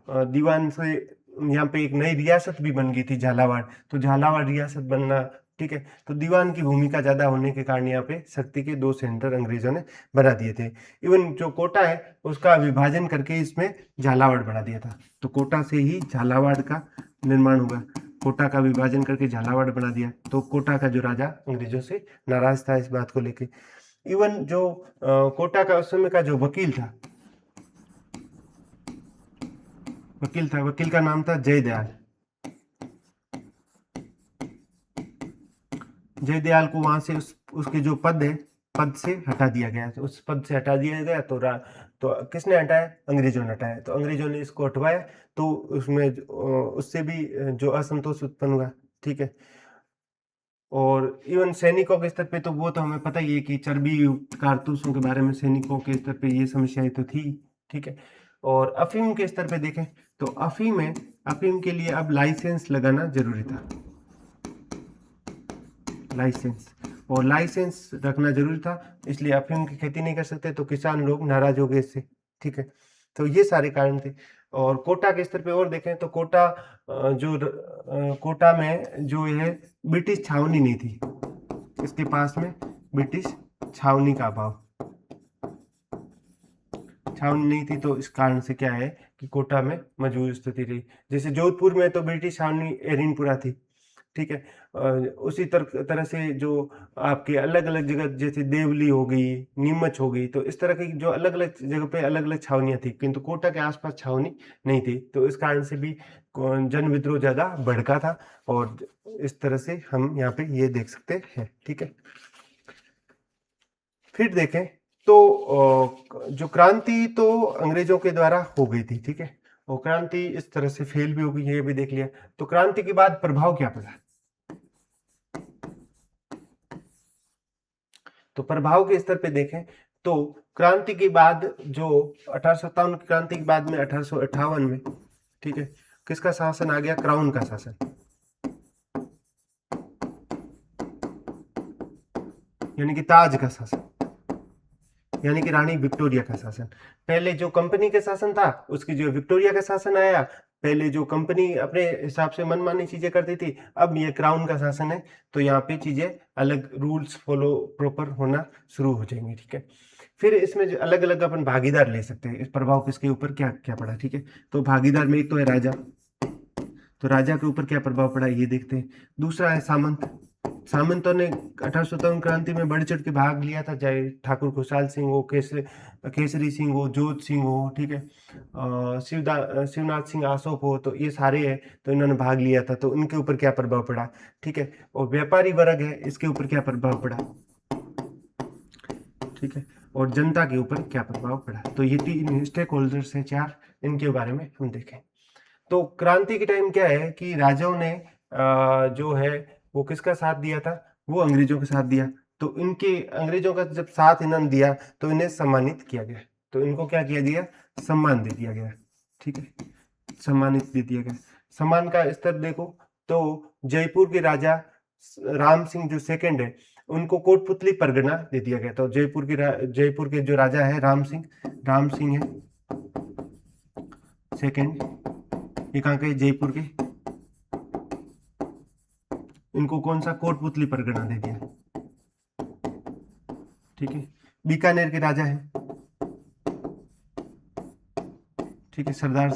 Speaker 1: दीवान से यहाँ पे एक नई रियासत भी बन गई थी, झालावाड़। तो झालावाड़ रियासत बनना, ठीक है, तो दीवान की भूमिका ज्यादा होने के कारण यहाँ पे शक्ति के दो सेंटर अंग्रेजों ने बना दिए थे। इवन जो कोटा है उसका विभाजन करके इसमें झालावाड़ बना दिया था। तो कोटा से ही झालावाड़ का निर्माण हुआ, कोटा का विभाजन करके झालावाड़ बना दिया। तो कोटा का जो राजा अंग्रेजों से नाराज था इस बात को लेके। इवन जो कोटा का उस समय का जो वकील था, वकील का नाम था जयदयाल। जयदयाल को वहां से उसके जो पद है, पद से हटा दिया गया। तो उस पद से हटा दिया गया, तो किसने हटाया, अंग्रेजों ने हटाया। तो अंग्रेजों ने इसको हटवाया, तो उसमें उससे भी जो असंतोष उत्पन्न हुआ। ठीक है, और इवन सैनिकों के स्तर पे तो वो तो हमें पता ही है कि चर्बी युक्त कारतूसों के बारे में सैनिकों के स्तर पे ये समस्याएं तो थी। ठीक है, और अफीम के स्तर पे देखें तो अफीम के लिए अब लाइसेंस लगाना जरूरी था, लाइसेंस, और लाइसेंस रखना जरूरी था, इसलिए अफीम की खेती नहीं कर सकते, तो किसान लोग नाराज हो गए इससे। ठीक है, तो ये सारे कारण थे। और कोटा के स्तर पे और देखें तो कोटा कोटा में जो है ब्रिटिश छावनी नहीं थी, इसके पास में ब्रिटिश छावनी का अभाव, छावनी नहीं थी, तो इस कारण से क्या है कि कोटा में मजबूत स्थिति रही। जैसे जोधपुर में तो ब्रिटिश छावनी एरिनपुरा थी। ठीक है, उसी तरह से जो आपके अलग अलग जगह जैसे देवली हो गई, नीमच हो गई, तो इस तरह की जो अलग अलग जगह पे अलग अलग छावनियां थी, किंतु कोटा के आसपास छावनी नहीं थी, तो इस कारण से भी जन विद्रोह ज्यादा भड़का था। और इस तरह से हम यहाँ पे ये देख सकते हैं। ठीक है, फिर देखें तो जो क्रांति तो अंग्रेजों के द्वारा हो गई थी। ठीक है, और क्रांति इस तरह से फेल भी हो गई, ये भी देख लिया। तो क्रांति के बाद प्रभाव क्या पड़ा, तो प्रभाव के स्तर पे देखें तो क्रांति के बाद जो 1857 की क्रांति के बाद में 1858 में, ठीक है, किसका शासन आ गया, क्राउन का शासन, यानी कि ताज का शासन, यानी कि रानी विक्टोरिया का शासन। पहले जो कंपनी का शासन था, उसकी जो विक्टोरिया का शासन आया, पहले जो कंपनी अपने हिसाब से मनमानी चीजें करती थी, अब ये क्राउन का शासन है, तो यहाँ पे चीजें अलग रूल्स फॉलो प्रॉपर होना शुरू हो जाएंगे। ठीक है, फिर इसमें जो अलग अलग अपन भागीदार ले सकते हैं, इस प्रभाव किसके ऊपर क्या क्या पड़ा। ठीक है, तो भागीदार में एक तो है राजा, तो राजा के ऊपर क्या प्रभाव पड़ा ये देखते हैं। दूसरा है सामंत, सामंतों ने 1857 क्रांति में बढ़ चढ़ के भाग लिया था, चाहे ठाकुर खुशहाल सिंह हो, केसरी सिंह हो, जोत सिंह हो, ठीक है, शिवनाथ सिंह आसोप हो, तो ये सारे हैं, तो इन्होंने भाग लिया था, तो इनके ऊपर क्या प्रभाव पड़ा। ठीक है, और व्यापारी वर्ग है, इसके ऊपर क्या प्रभाव पड़ा। ठीक है, और जनता के ऊपर क्या प्रभाव पड़ा। तो ये 3 स्टेक होल्डर्स हैं, 4, इनके बारे में हम देखें। तो क्रांति के टाइम क्या है कि राजाओं ने जो है वो किसका साथ दिया था, वो अंग्रेजों का साथ दिया। तो इनके अंग्रेजों का जब साथ इन्होंने दिया तो इन्हें सम्मानित किया गया, तो इनको क्या किया गया, सम्मान दे दिया गया। ठीक है, सम्मानित दे दिया गया। सम्मान का स्तर देखो तो जयपुर के राजा राम सिंह जो सेकंड है, उनको कोटपुतली परगना दे दिया गया। तो जयपुर के जो राजा है राम सिंह है सेकंड, ये कहाँ के, जयपुर के, इनको कौन सा, कोटपुतली परगना दे दिया। ठीक है, बीकानेर के राजा है, ठीक है, सरदार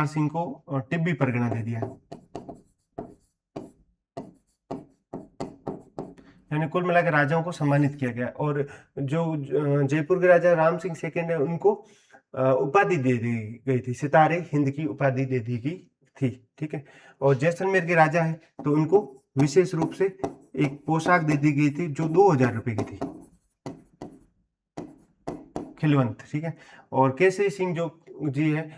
Speaker 1: सिंह को टिब्बी परगना दे दिया। यानी कुल मिलाकर राजाओं को सम्मानित किया गया। और जो जयपुर के राजा राम सिंह सेकंड है, उनको उपाधि दे दी गई थी, सितारे हिंद की उपाधि दे दी गई थी। ठीक है, और जैसलमेर के राजा है, तो उनको विशेष रूप से एक पोशाक दे दी गई थी जो 2000 रुपए की थी, खिलवंत। ठीक है, और केसरी सिंह जो जी है,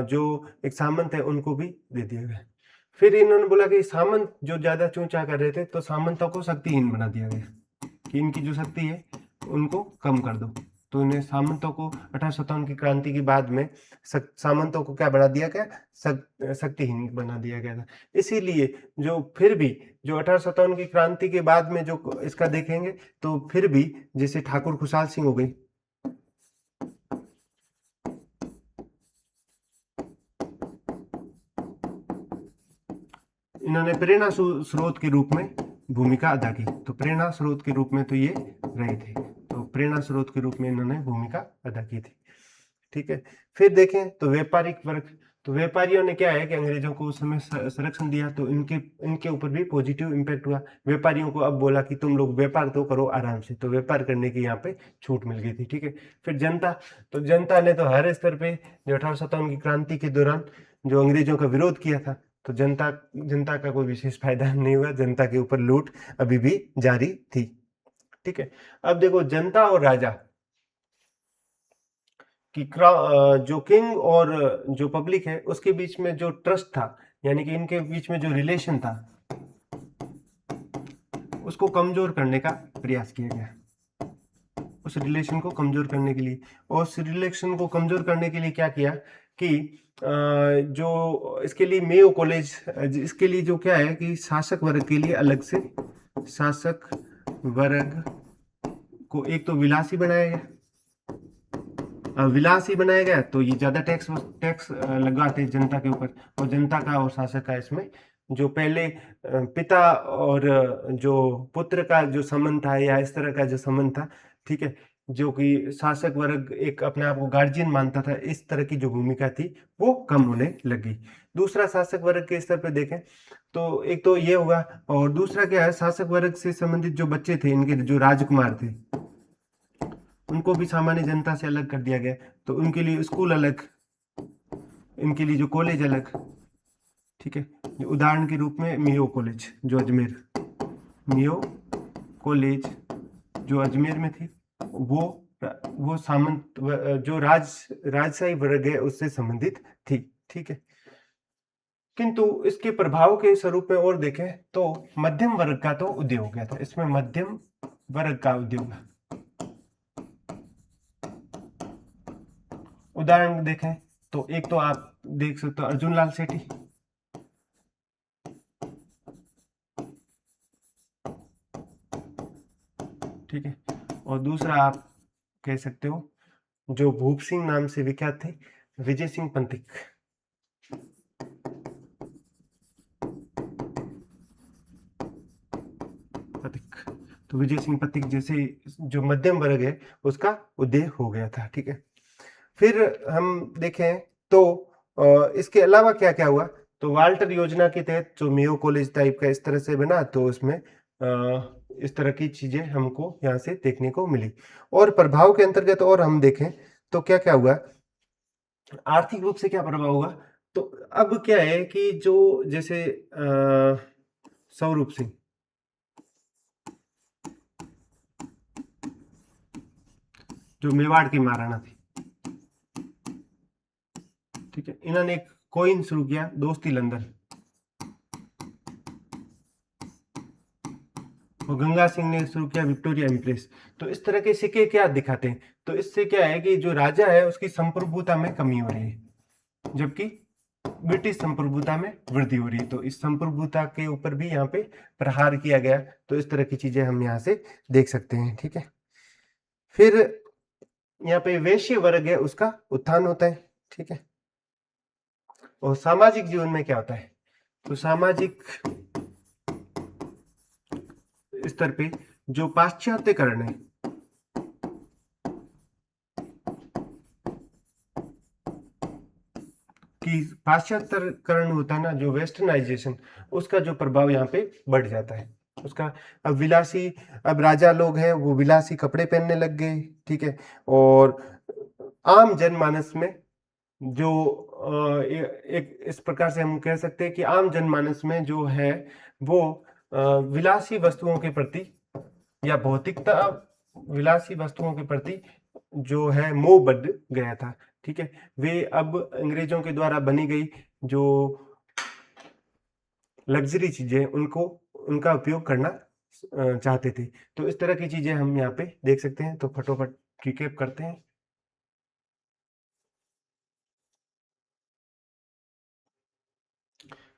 Speaker 1: जो एक सामंत है, उनको भी दे दिया गया। फिर इन्होंने बोला कि सामंत जो ज्यादा चूंचा कर रहे थे, तो सामंतों को शक्तिहीन बना दिया गया, कि इनकी जो शक्ति है उनको कम कर दो। तो इन्हें सामंतों को 1857 की क्रांति के बाद में सामंतों को क्या बना दिया गया, शक्तिहीन बना दिया गया था। इसीलिए जो फिर भी जो 1857 की क्रांति के बाद में जो इसका देखेंगे, तो फिर भी जैसे ठाकुर खुशहाल सिंह हो गई, इन्होंने प्रेरणा स्रोत के रूप में भूमिका अदा की। तो प्रेरणा स्रोत के रूप में तो ये रहे थे, तो प्रेरणा स्रोत के रूप में इन्होंने भूमिका अदा की थी। ठीक है, फिर देखें तो व्यापारिक वर्ग, तो व्यापारियों ने क्या है कि अंग्रेजों को उस समय संरक्षण दिया, तो इनके ऊपर भी पॉजिटिव इम्पैक्ट हुआ। व्यापारियों को अब बोला कि तुम लोग व्यापार तो करो आराम से, तो व्यापार करने की यहाँ पे छूट मिल गई थी। ठीक है, फिर जनता, तो जनता ने तो हर स्तर पे जो 1857 की क्रांति के दौरान जो अंग्रेजों का विरोध किया था, तो जनता का कोई विशेष फायदा नहीं हुआ, जनता के ऊपर लूट अभी भी जारी थी। ठीक है, अब देखो जनता और राजा कि जो किंग और जो पब्लिक है उसके बीच में जो ट्रस्ट था, यानी कि इनके बीच में जो रिलेशन था, उसको कमजोर करने का प्रयास किया गया, उस रिलेशन को कमजोर करने के लिए। और उस रिलेशन को कमजोर करने के लिए क्या किया कि जो इसके लिए मेयो कॉलेज, इसके लिए जो क्या है कि शासक वर्ग के लिए अलग से शासक वर्ग को एक तो विलासी बनाया गया, विलासी बनाया गया तो ये ज्यादा टैक्स लगाते जनता के ऊपर, और जनता का और शासक का इसमें जो पहले पिता और जो पुत्र का जो संबंध था या इस तरह का जो संबंध था, ठीक है, जो कि शासक वर्ग एक अपने आप को गार्जियन मानता था, इस तरह की जो भूमिका थी वो कम होने लगी। दूसरा शासक वर्ग के स्तर पे देखें तो एक तो ये होगा, और दूसरा क्या है, शासक वर्ग से संबंधित जो बच्चे थे, इनके जो राजकुमार थे, उनको भी सामान्य जनता से अलग कर दिया गया। तो उनके लिए स्कूल अलग, इनके लिए जो कॉलेज अलग, ठीक है। उदाहरण के रूप में मेयो कॉलेज जो अजमेर, मेयो कॉलेज जो अजमेर में थी, वो सामंत जो राजशाही वर्ग है उससे संबंधित थी, ठीक है। किंतु इसके प्रभाव के स्वरूप में और देखें तो मध्यम वर्ग का तो उदय हो गया था, इसमें मध्यम वर्ग का उदय हुआ। उदाहरण देखें तो एक तो आप देख सकते हो अर्जुन लाल सेठी, ठीक है, और दूसरा आप कह सकते हो जो भूप सिंह नाम से विख्यात थे, विजय सिंह पंतिक। तो विजय सिंह पंतिक जैसे जो मध्यम वर्ग है उसका उदय हो गया था, ठीक है। फिर हम देखें तो इसके अलावा क्या क्या हुआ, तो वाल्टर योजना के तहत जो मेयो कॉलेज टाइप का इस तरह से बना, तो उसमें इस तरह की चीजें हमको यहाँ से देखने को मिली। और प्रभाव के अंतर्गत और हम देखें तो क्या क्या हुआ, आर्थिक रूप से क्या प्रभाव हुआ, तो अब क्या है कि जो जैसे स्वरूप सिंह, जो मेवाड़ की महाराणा थी, ठीक है, इन्होंने एक कॉइन शुरू किया, दोस्ती लंदन, और गंगा सिंह ने शुरू किया विक्टोरिया इम्प्रेस। तो इस तरह के सिक्के क्या दिखाते हैं, तो इससे क्या है कि जो राजा है उसकी संप्रभुता में कमी हो रही है, जबकि ब्रिटिश संप्रभुता में वृद्धि हो रही है। तो इस संप्रभुता के ऊपर भी यहाँ पे प्रहार किया गया। तो इस तरह की चीजें हम यहाँ से देख सकते हैं, ठीक है। फिर यहाँ पे वैश्य वर्ग है उसका उत्थान होता है, ठीक है। और सामाजिक जीवन में क्या होता है, तो सामाजिक स्तर पे जो पाश्चात्यकरण है, कि पाश्चात्यकरण होता है ना, जो वेस्टर्नाइजेशन, उसका जो प्रभाव यहाँ पे बढ़ जाता है उसका। अब विलासी, अब राजा लोग हैं वो विलासी कपड़े पहनने लग गए, ठीक है। और आम जनमानस में जो एक इस प्रकार से हम कह सकते हैं कि आम जनमानस में जो है वो विलासी वस्तुओं के प्रति या भौतिकता, विलासी वस्तुओं के प्रति जो है मोह बढ़ गया था, ठीक है। वे अब अंग्रेजों के द्वारा बनी गई जो लग्जरी चीजें उनको उनका उपयोग करना चाहते थे। तो इस तरह की चीजें हम यहाँ पे देख सकते हैं। तो फटोफट रिकैप करते हैं।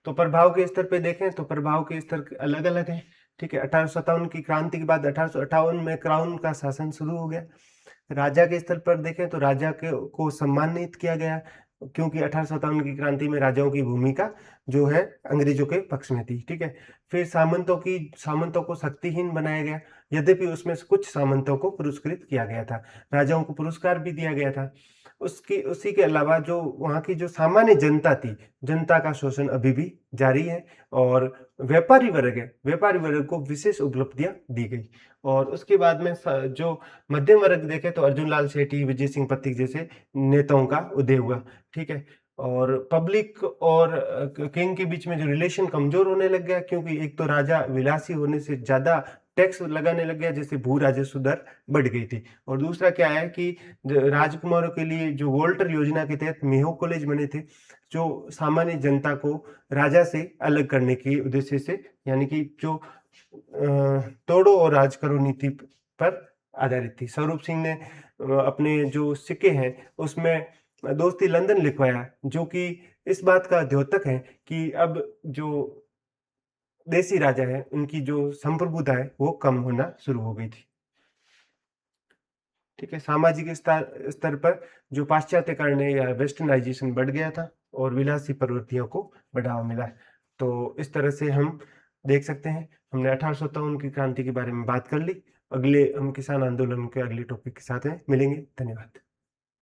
Speaker 1: तो प्रभाव के स्तर पे देखें तो प्रभाव के स्तर अलग अलग हैं, ठीक है। 1857 की क्रांति के बाद 1858 में क्राउन का शासन शुरू हो गया। राजा के स्तर पर देखें तो राजा के को सम्मानित किया गया, क्योंकि 1857 की क्रांति में राजाओं की भूमिका जो है अंग्रेजों के पक्ष में थी, ठीक है। फिर सामंतों को शक्तिहीन बनाया गया, यद्यपि उसमें से कुछ सामंतों को पुरस्कृत किया गया था, राजाओं को पुरस्कार भी दिया गया था। उसी के अलावा जो वहाँ की जो सामान्य जनता थी, जनता का शोषण अभी भी जारी है। और व्यापारी वर्ग को विशेष उपलब्धियां दी गई। और उसके बाद में जो मध्यम वर्ग देखे तो अर्जुन लाल सेठी, विजय सिंह पत्तिक जैसे नेताओं का उदय हुआ, ठीक है। और पब्लिक और किंग के बीच में जो रिलेशन कमजोर होने लग गया, क्योंकि एक तो राजा विलासी होने से ज्यादा टैक्स लगाने लग गया, जैसे भू राजस्व दर बढ़ गई थी। और दूसरा क्या है कि राजकुमारों के लिए जो वोल्टर योजना के तहत मेयो कॉलेज बने थे, जो सामान्य जनता को राजा से अलग करने के उद्देश्य से, यानी कि जो तोड़ो और राज करो नीति पर आधारित थी। स्वरूप सिंह ने अपने जो सिक्के हैं उसमें दोस्ती लंदन लिखवाया, जो कि इस बात का द्योतक है कि अब जो देसी राजा है उनकी जो संप्रभुता है वो कम होना शुरू हो गई थी। ठीक है, सामाजिक स्तर पर जो पाश्चात्यकरण है या वेस्टर्नाइजेशन बढ़ गया था और विलासी प्रवृत्तियों को बढ़ावा मिला। तो इस तरह से हम देख सकते हैं, हमने 1857 की क्रांति के बारे में बात कर ली। अगले हम किसान आंदोलन के अगले टॉपिक के साथ में मिलेंगे। धन्यवाद।